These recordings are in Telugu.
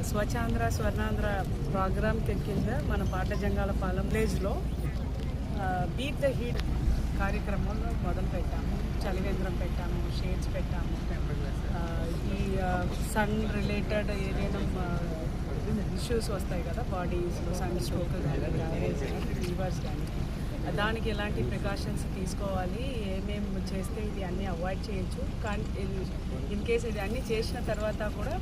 స్వచ్ఛాంధ్ర స్వర్ణాంధ్ర ప్రోగ్రామ్ కింద మన పాటజంగాలపాలెం విలేజ్లో బీట్ ద హీట్ కార్యక్రమంలో మొదలు పెట్టాము. చలివేంద్రం పెట్టాము, షేడ్స్ పెట్టాము. ఈ సన్ రిలేటెడ్ ఏదైనా ఇష్యూస్ వస్తాయి కదా, బాడీస్లో సన్ స్ట్రోక్ కానీ ఫీవర్స్ కానీ, దానికి ఎలాంటి ప్రికాషన్స్ తీసుకోవాలి, ఏమేమి చేస్తే ఇది అన్నీ అవాయిడ్ చేయొచ్చు. కానీ ఇన్ కేస్ ఇది అన్నీ చేసిన తర్వాత కూడా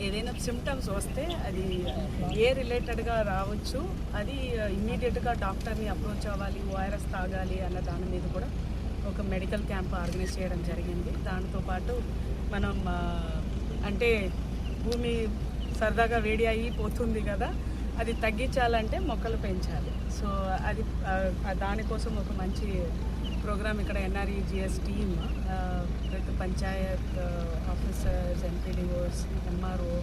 ఏదైనా సిమ్టమ్స్ వస్తే అది ఏ రిలేటెడ్గా రావచ్చు, అది ఇమ్మీడియట్గా డాక్టర్ని అప్రోచ్ అవ్వాలి, ఓఆర్ఎస్ తాగాలి అన్న దాని మీద కూడా ఒక మెడికల్ క్యాంప్ ఆర్గనైజ్ చేయడం జరిగింది. దాంతోపాటు మనం అంటే భూమి సరదాగా వేడి అయిపోతుంది కదా, అది తగ్గించాలంటే మొక్కలు పెంచాలి. సో అది దానికోసం ఒక మంచి ప్రోగ్రామ్ ఇక్కడ ఎన్ఆర్ఈజిఎస్ టీమ్ ప్రతి Panchayat officers, MPDOs, MRO,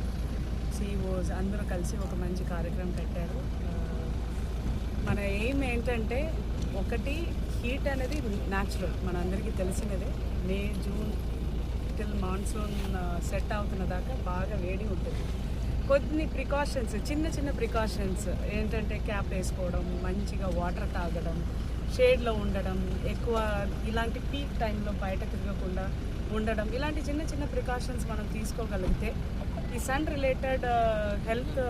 CEOs అందరూ కలిసి ఒక మంచి కార్యక్రమం పెట్టారు. మన ఎయిమ్ ఏంటంటే, ఒకటి హీట్ అనేది న్యాచురల్, మనందరికీ తెలిసినదే. మే, జూన్ టిల్ మాన్సూన్ సెట్ అవుతున్న దాకా బాగా వేడి ఉంటుంది. కొన్ని ప్రికాషన్స్, చిన్న చిన్న ప్రికాషన్స్ ఏంటంటే క్యాప్ వేసుకోవడం, మంచిగా వాటర్ తాగడం, షేడ్లో ఉండడం, ఎక్కువ ఇలాంటి పీక్ టైంలో బయట తిరగకుండా ఉండడం, ఇలాంటి చిన్న చిన్న ప్రికాషన్స్ మనం తీసుకోగలిగితే ఈ సన్ రిలేటెడ్ హెల్త్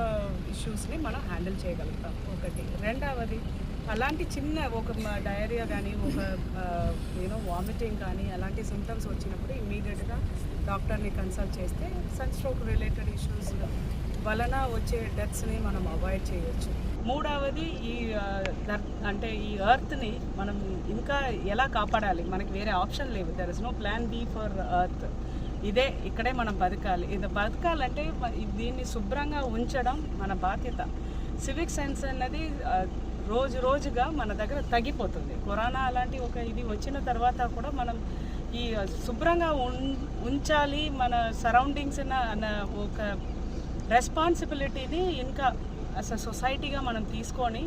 ఇష్యూస్ని మనం హ్యాండిల్ చేయగలుగుతాం. ఒకటి. రెండవది, అలాంటి చిన్న ఒక డయేరియా కానీ, ఒక వామిటింగ్ కానీ అలాంటి సిమ్టమ్స్ వచ్చినప్పుడు ఇమ్మీడియట్గా డాక్టర్ని కన్సల్ట్ చేస్తే సన్ స్ట్రోక్ రిలేటెడ్ ఇష్యూస్ వలన వచ్చే డెత్స్ని మనం అవాయిడ్ చేయొచ్చు. మూడవది, అంటే ఈ ఎర్త్ని మనం ఇంకా ఎలా కాపాడాలి, మనకి వేరే ఆప్షన్ లేవు. There is no plan B for earth. ఇక్కడే మనం బతకాలి. ఇది బతకాలంటే దీన్ని శుభ్రంగా ఉంచడం మన బాధ్యత. సివిక్ సెన్స్ అన్నది రోజు రోజుగా మన దగ్గర తగ్గిపోతుంది. కరోనా అలాంటి ఒక ఇది వచ్చిన తర్వాత కూడా మనం ఈ శుభ్రంగా ఉంచాలి మన సరౌండింగ్స్ అన్న ఒక రెస్పాన్సిబిలిటీని ఇంకా అసలు సొసైటీగా మనం తీసుకొని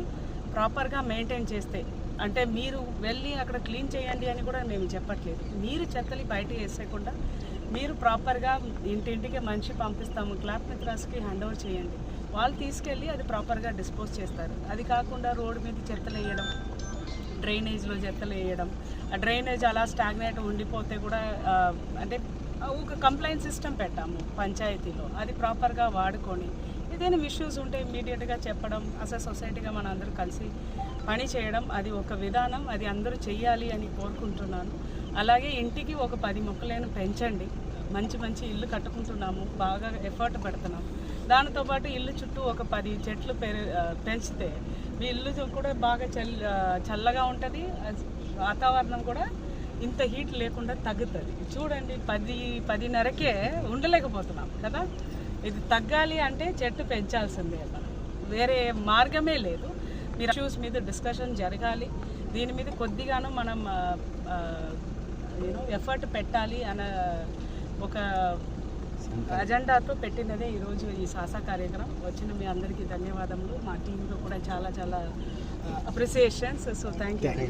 ప్రాపర్గా మెయింటైన్ చేస్తే, అంటే మీరు వెళ్ళి అక్కడ క్లీన్ చేయండి అని కూడా మేము చెప్పట్లేదు. మీరు చెత్తని బయట వేసేయకుండా మీరు ప్రాపర్గా ఇంటింటికి మనిషి పంపిస్తాము, క్లాప్ మిత్రాస్కి హ్యాండ్ ఓవర్ చేయండి. వాళ్ళు తీసుకెళ్ళి అది ప్రాపర్గా డిస్పోజ్ చేస్తారు. అది కాకుండా రోడ్డు మీద చెత్తలు వేయడం, డ్రైనేజ్లో చెత్తలు వేయడం, ఆ డ్రైనేజ్ అలా స్టాగ్నేట్ ఉండిపోతే కూడా అంటే ఒక కంప్లైంట్ సిస్టమ్ పెట్టాము పంచాయతీలో, అది ప్రాపర్గా వాడుకొని ఏదైనా ఇష్యూస్ ఉంటే ఇమ్మీడియట్గా చెప్పడం, అసలు సొసైటీగా మన అందరూ కలిసి పని చేయడం, అది ఒక విధానం. అది అందరూ చెయ్యాలి అని కోరుకుంటున్నాను. అలాగే ఇంటికి ఒక 10 మొక్కలను పెంచండి. మంచి మంచి ఇల్లు కట్టుకుంటున్నాము, బాగా ఎఫర్ట్ పెడుతున్నాం. దానితోపాటు ఇల్లు చుట్టూ ఒక 10 చెట్లు పెంచితే మీ ఇల్లు కూడా బాగా చల్లగా ఉంటుంది, వాతావరణం కూడా ఇంత హీట్ లేకుండా తగ్గుతుంది. చూడండి, 10:30కే ఉండలేకపోతున్నాం కదా. ఇది తగ్గాలి అంటే చెట్టు పెంచాల్సిందే, వేరే మార్గమే లేదు. మీరు ఇష్యూస్ మీద డిస్కషన్ జరగాలి, దీని మీద కొద్దిగాను మనం ఎఫర్ట్ పెట్టాలి అన్న ఒక అజెండాతో పెట్టినదే ఈరోజు ఈ సాసా కార్యక్రమం. వచ్చిన మీ అందరికీ ధన్యవాదములు. మా టీంలో కూడా చాలా చాలా అప్రిసియేషన్స్. So thank you.